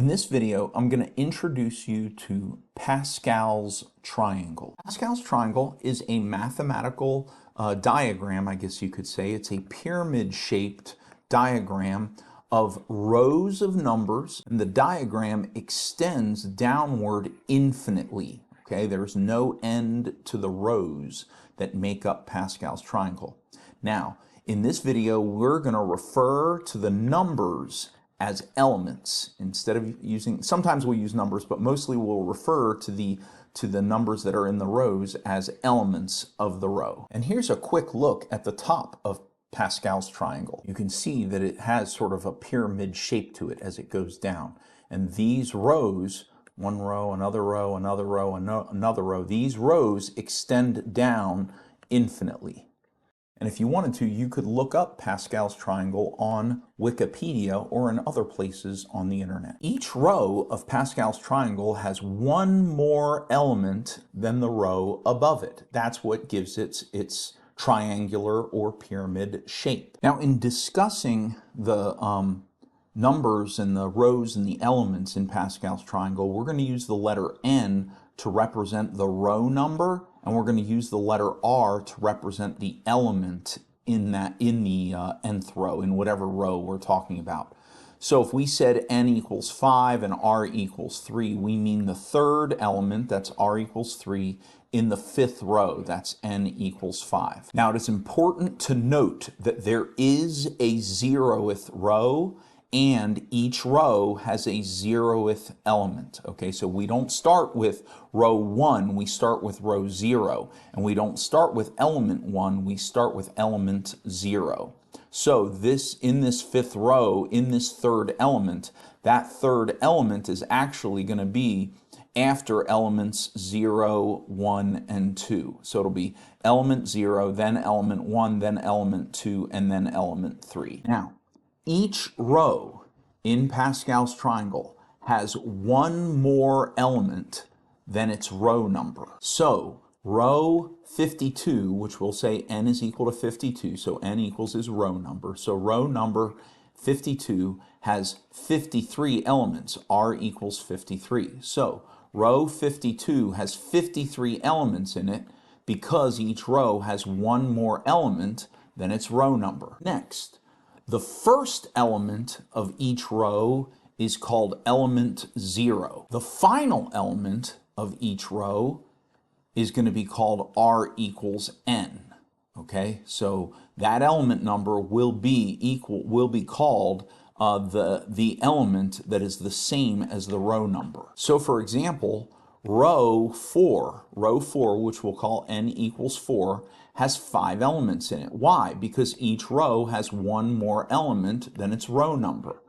In this video, I'm going to introduce you to Pascal's triangle. Pascal's triangle is a mathematical diagram, I guess you could say. It's a pyramid-shaped diagram of rows of numbers, and the diagram extends downward infinitely. Okay, there's no end to the rows that make up Pascal's triangle. Now, in this video, we're going to refer to the numbers as elements instead of using, sometimes we'll use numbers, but mostly we'll refer to the numbers that are in the rows as elements of the row. And here's a quick look at the top of Pascal's triangle. You can see that it has sort of a pyramid shape to it as it goes down. And these rows, one row, another row, another row, another row, these rows extend down infinitely. And if you wanted to, you could look up Pascal's triangle on Wikipedia or in other places on the internet. Each row of Pascal's triangle has one more element than the row above it. That's what gives its triangular or pyramid shape. Now, in discussing the numbers and the rows and the elements in Pascal's triangle, we're going to use the letter N to represent the row number, and we're going to use the letter R to represent the element in the nth row, in whatever row we're talking about. So if we said N equals 5 and R equals 3, we mean the third element, that's R equals 3, in the fifth row, that's N equals 5. Now it is important to note that there is a 0th row, and each row has a 0th element. Okay, so we don't start with row 1, we start with row 0. And we don't start with element 1, we start with element 0. So in this fifth row, in this third element, that third element is actually going to be after elements 0, 1, and 2. So it'll be element 0, then element 1, then element 2, and then element 3. Now, each row in Pascal's triangle has one more element than its row number. So row 52, which we'll say N is equal to 52, so N equals is row number. So row number 52 has 53 elements. R equals 53. So row 52 has 53 elements in it because each row has one more element than its row number. Next, the first element of each row is called element 0. The final element of each row is going to be called R equals N. Okay, so that element number will be called the element that is the same as the row number. So for example, row 4, which we'll call N equals 4, has 5 elements in it. Why? Because each row has one more element than its row number.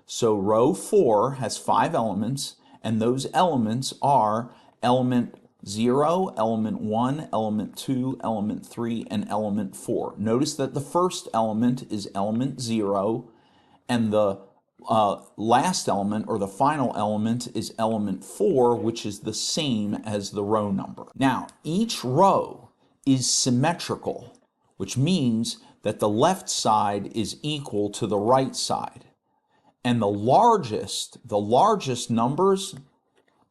So row 4 has 5 elements, and those elements are element 0, element 1, element 2, element 3, and element 4. Notice that the first element is element 0, and the last element, or the final element, is element 4, which is the same as the row number. Now, each row is symmetrical, which means that the left side is equal to the right side. And the largest numbers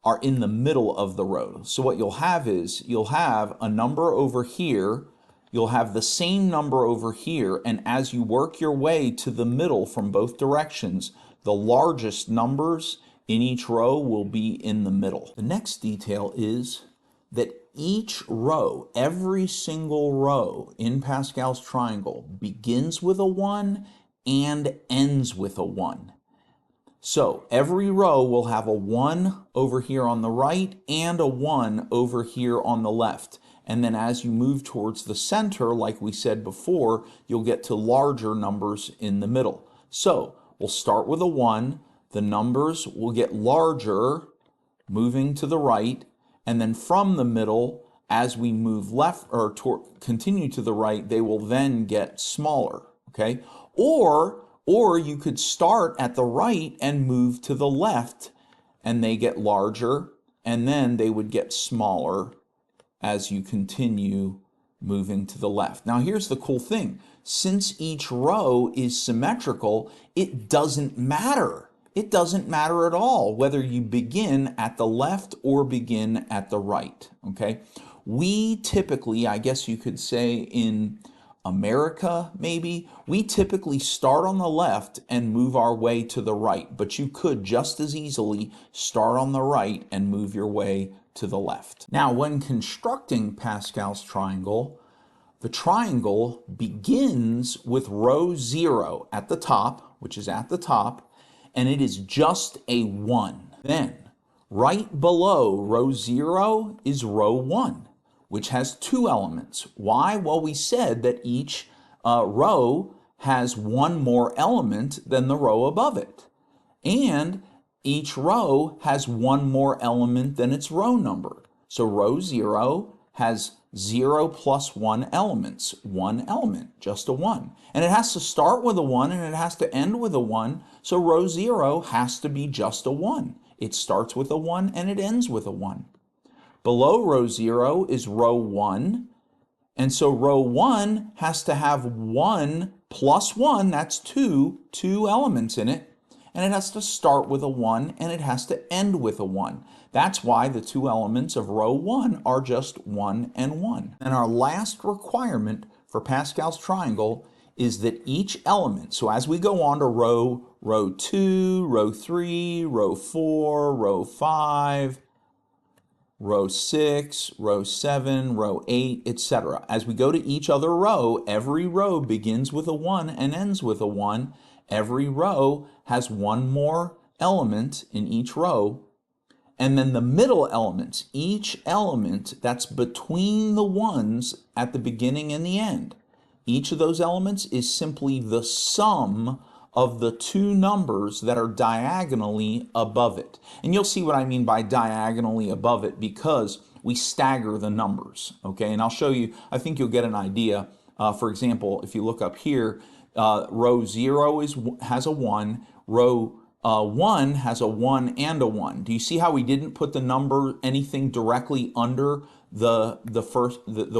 are in the middle of the row. So what you'll have is, you'll have a number over here, you'll have the same number over here, and as you work your way to the middle from both directions, the largest numbers in each row will be in the middle. The next detail is that each row, every single row in Pascal's triangle begins with a 1 and ends with a 1. So every row will have a 1 over here on the right and a 1 over here on the left. And then as you move towards the center, like we said before, you'll get to larger numbers in the middle. So we'll start with a 1, the numbers will get larger moving to the right, and then from the middle, as we move left or continue to the right, they will then get smaller. Okay? Or you could start at the right and move to the left, and they get larger, and then they would get smaller as you continue moving to the left. Now here's the cool thing. Since each row is symmetrical, it doesn't matter It doesn't matter at all whether you begin at the left or begin at the right, okay? We typically, I guess you could say in America, maybe, we typically start on the left and move our way to the right, but you could just as easily start on the right and move your way to the left. Now, when constructing Pascal's triangle, the triangle begins with row 0 at the top, which is at the top, and it is just a 1. Then, right below row 0 is row 1, which has 2 elements. Why? Well, we said that each row has one more element than the row above it. And each row has one more element than its row number. So row 0 has 0 plus 1 elements. 1 element, just a 1. And it has to start with a 1 and it has to end with a 1. So row 0 has to be just a 1. It starts with a 1 and it ends with a 1. Below row 0 is row 1. And so row 1 has to have 1 plus 1, that's 2 elements in it. And it has to start with a 1 and it has to end with a 1. That's why the 2 elements of row 1 are just 1 and 1. And our last requirement for Pascal's triangle is that each element, so as we go on to row 2, row 3, row 4, row 5, row 6, row 7, row 8, etc. As we go to each other row, every row begins with a 1 and ends with a 1. Every row has one more element in each row. And then the middle elements, each element that's between the ones at the beginning and the end, each of those elements is simply the sum of the 2 numbers that are diagonally above it. And you'll see what I mean by diagonally above it because we stagger the numbers, okay? And I'll show you, I think you'll get an idea. For example, if you look up here, row 0 has a 1, row 1 has a 1 and a 1. Do you see how we didn't put the number, anything directly under the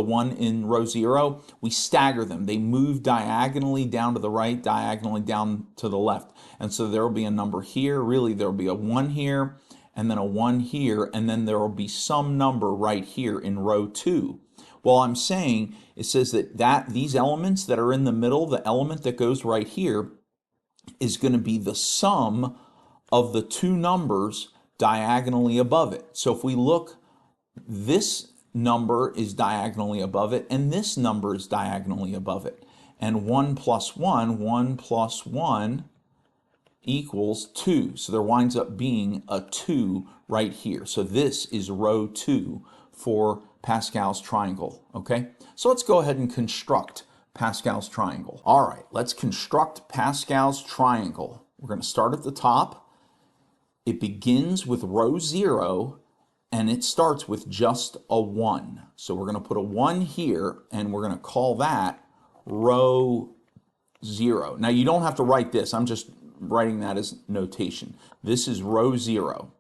one in row 0? We stagger them. They move diagonally down to the right, diagonally down to the left. And so there will be a number here. Really, there will be a 1 here, and then a 1 here, and then there will be some number right here in row 2. Well, I'm saying it says that these elements that are in the middle, the element that goes right here, is going to be the sum of the 2 numbers diagonally above it. So if we look, this number is diagonally above it, and this number is diagonally above it. And 1 plus 1 equals 2. So there winds up being a 2 right here. So this is row 2 for Pascal's triangle, okay? So let's go ahead and construct Pascal's triangle. All right, let's construct Pascal's triangle. We're going to start at the top. It begins with row 0 and it starts with just a 1. So we're going to put a 1 here and we're going to call that row 0. Now you don't have to write this. I'm just writing that as notation. This is row 0.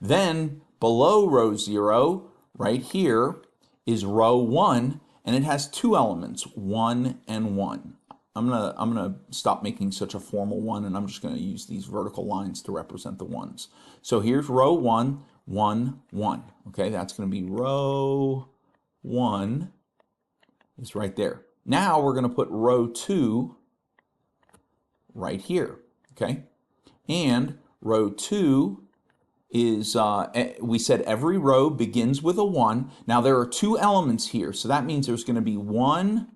Then below row 0, right here, is row 1, and it has 2 elements, 1 and 1. I'm gonna stop making such a formal one, and I'm just gonna use these vertical lines to represent the ones. So here's row 1, 1, 1. Okay, that's gonna be row 1 is right there. Now we're gonna put row 2 right here. Okay, and row 2 is, we said every row begins with a 1. Now there are 2 elements here, so that means there's going to be 1,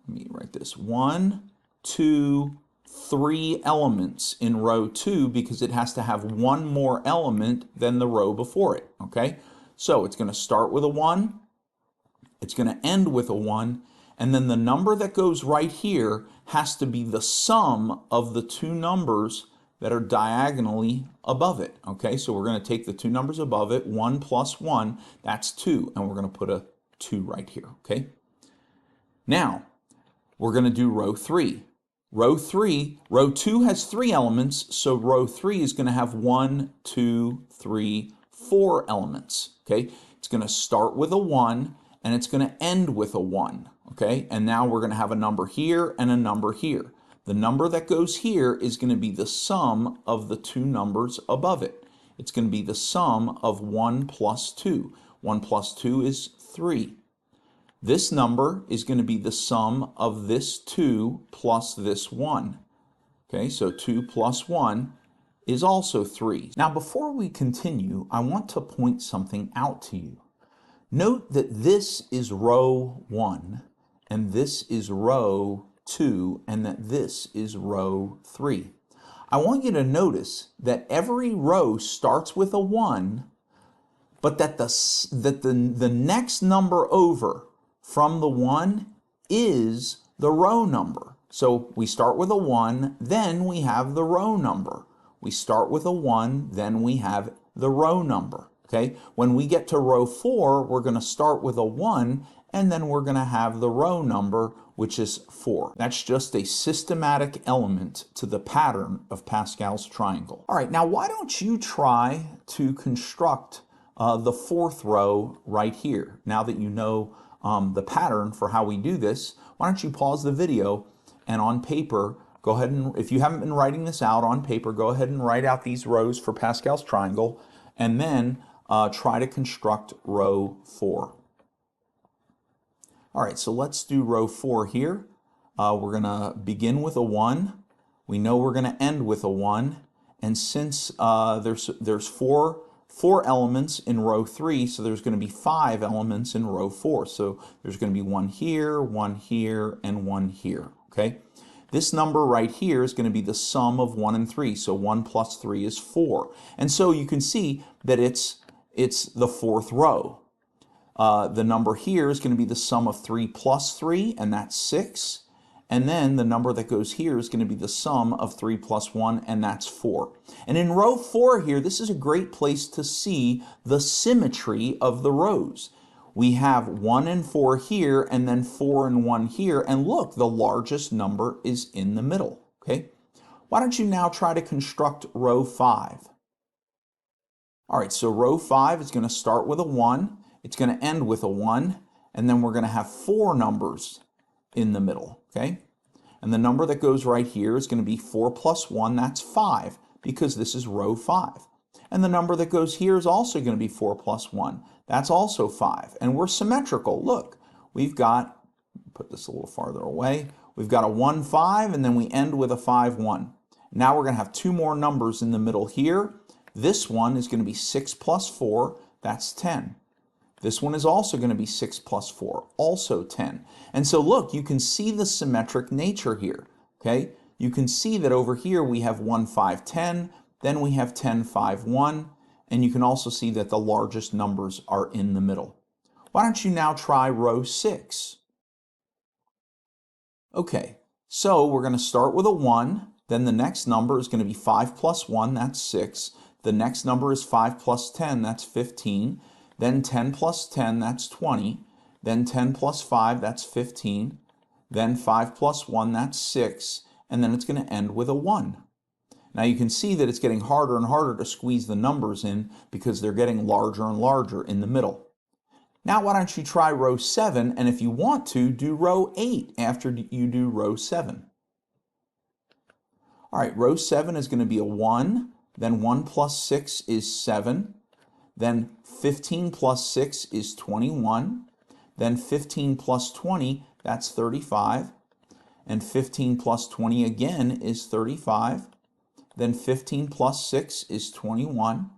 let me write this, 1, 2, 3 elements in row 2 because it has to have one more element than the row before it, okay? So it's going to start with a 1, it's going to end with a 1, and then the number that goes right here has to be the sum of the 2 numbers that are diagonally above it. Okay, so we're going to take the 2 numbers above it, 1 plus 1, that's 2, and we're going to put a 2 right here. Okay, now we're going to do row 3. Row 2 has 3 elements, so row 3 is going to have 1, 2, 3, 4 elements. Okay, it's going to start with a 1 and it's going to end with a 1. Okay, and now we're going to have a number here and a number here. The number that goes here is going to be the sum of the two numbers above it. It's going to be the sum of 1 plus 2. 1 plus 2 is 3. This number is going to be the sum of this 2 plus this 1. Okay, so 2 plus 1 is also 3. Now, before we continue, I want to point something out to you. Note that this is row 1, and this is row 2, and that this is row 3. I want you to notice that every row starts with a 1, but that the next number over from the 1 is the row number. So we start with a 1, then we have the row number. We start with a 1, then we have the row number. Okay? When we get to row 4, we're going to start with a 1, and then we're going to have the row number, which is 4. That's just a systematic element to the pattern of Pascal's triangle. All right, now why don't you try to construct the 4th row right here? Now that you know the pattern for how we do this, why don't you pause the video and on paper, go ahead and, if you haven't been writing this out on paper, go ahead and write out these rows for Pascal's triangle, and then try to construct row 4. All right, so let's do row 4 here. We're going to begin with a 1. We know we're going to end with a 1. And since there's four elements in row 3, so there's going to be 5 elements in row 4. So there's going to be 1 here, and 1 here. Okay? This number right here is going to be the sum of 1 and 3. So 1 plus 3 is 4. And so you can see that it's the 4th row. The number here is going to be the sum of 3 plus 3, and that's 6. And then the number that goes here is going to be the sum of 3 plus 1, and that's 4. And in row 4 here, this is a great place to see the symmetry of the rows. We have 1 and 4 here, and then 4 and 1 here. And look, the largest number is in the middle. Okay? Why don't you now try to construct row 5? All right, so row 5 is going to start with a 1. It's going to end with a 1, and then we're going to have 4 numbers in the middle, okay? And the number that goes right here is going to be 4 plus 1, that's 5, because this is row 5. And the number that goes here is also going to be 4 plus 1. That's also 5. And we're symmetrical. Look, we've got, put this a little farther away, we've got a 1, 5, and then we end with a 5, 1. Now we're going to have 2 more numbers in the middle here. This one is going to be 6 plus 4, that's 10. This one is also going to be 6 plus 4, also 10. And so look, you can see the symmetric nature here, okay? You can see that over here we have 1, 5, 10, then we have 10, 5, 1, and you can also see that the largest numbers are in the middle. Why don't you now try row 6? Okay, so we're going to start with a 1, then the next number is going to be 5 plus 1, that's 6. The next number is 5 plus 10, that's 15. Then 10 plus 10, that's 20. Then 10 plus 5, that's 15. Then 5 plus 1, that's 6. And then it's going to end with a 1. Now you can see that it's getting harder and harder to squeeze the numbers in because they're getting larger and larger in the middle. Now why don't you try row 7, and if you want to, do row 8 after you do row 7. All right, row 7 is going to be a 1. Then 1 plus 6 is 7. Then 15 plus 6 is 21. Then 15 plus 20, that's 35. And 15 plus 20 again is 35. Then 15 plus 6 is 21.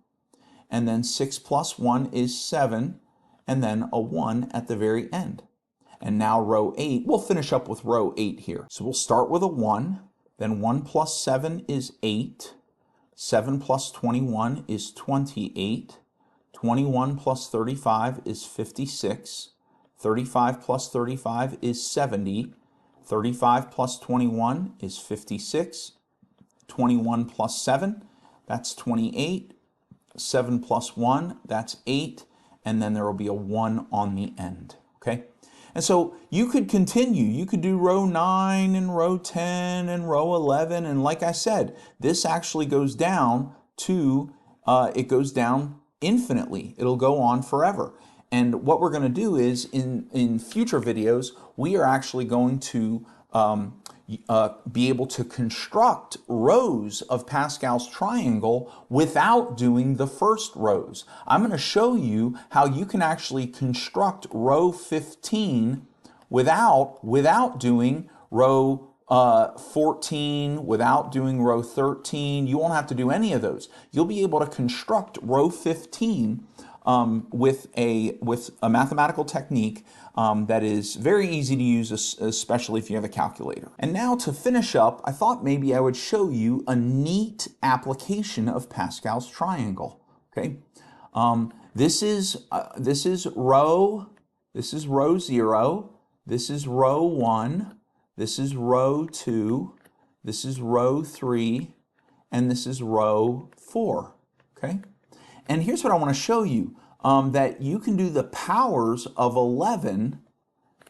And then 6 plus 1 is 7. And then a 1 at the very end. And now row 8, we'll finish up with row 8 here. So we'll start with a 1. Then 1 plus 7 is 8. 7 plus 21 is 28. 21 plus 35 is 56. 35 plus 35 is 70. 35 plus 21 is 56. 21 plus 7, that's 28. 7 plus 1, that's 8. And then there will be a 1 on the end. Okay? And so you could continue. You could do row 9 and row 10 and row 11. And like I said, this actually goes down to, it goes down infinitely. It'll go on forever. And what we're going to do is in future videos, we are actually going to be able to construct rows of Pascal's triangle without doing the first rows. I'm going to show you how you can actually construct row 15 without doing row 14, without doing row 13. You won't have to do any of those. You'll be able to construct row 15 with a mathematical technique that is very easy to use, especially if you have a calculator. And now to finish up, I thought maybe I would show you a neat application of Pascal's triangle. Okay, this is row 0. This is row 1. This is row 2. This is row 3, and this is row 4. Okay. And here's what I want to show you, that you can do the powers of 11.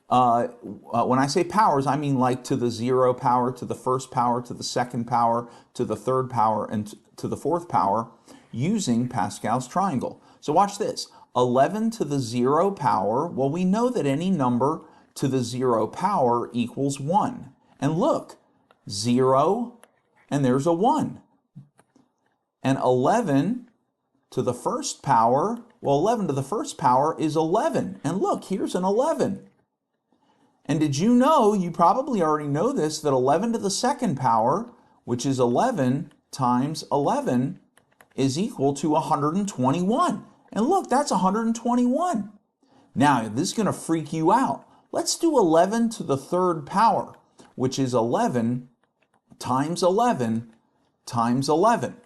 When I say powers, I mean like to the 0 power, to the first power, to the second power, to the third power, and to the fourth power using Pascal's triangle. So watch this. 11 to the 0 power, well, we know that any number to the 0 power equals 1. And look, 0, and there's a 1. And 11 to the first power, well, 11 to the first power is 11. And look, here's an 11. And did you know, you probably already know this, that 11 to the second power, which is 11 times 11, is equal to 121. And look, that's 121. Now, this is going to freak you out. Let's do 11 to the third power, which is 11 times 11 times 11.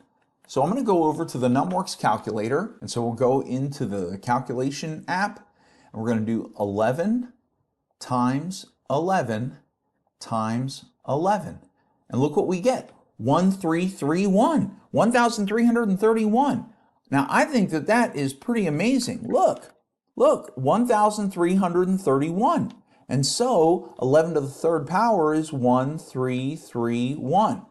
So I'm going to go over to the NumWorks calculator, and so we'll go into the calculation app, and we're going to do 11 times 11 times 11. And look what we get, 1331, 1,331. Now I think that that is pretty amazing. Look, 1,331. And so 11 to the third power is 1331.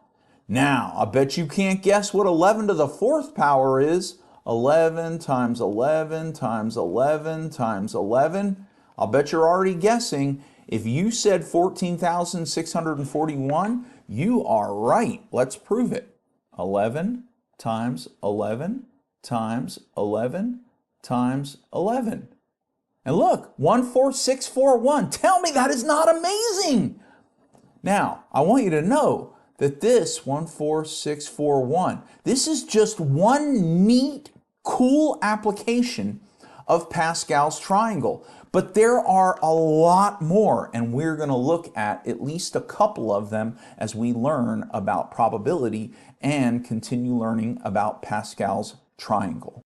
Now, I bet you can't guess what 11 to the fourth power is. 11 times 11 times 11 times 11. I'll bet you're already guessing. If you said 14,641, you are right. Let's prove it. 11 times 11 times 11 times 11. And look, 14641. Tell me that is not amazing. Now, I want you to know that this 14641, this is just one neat, cool application of Pascal's triangle. But there are a lot more, and we're going to look at least a couple of them as we learn about probability and continue learning about Pascal's triangle.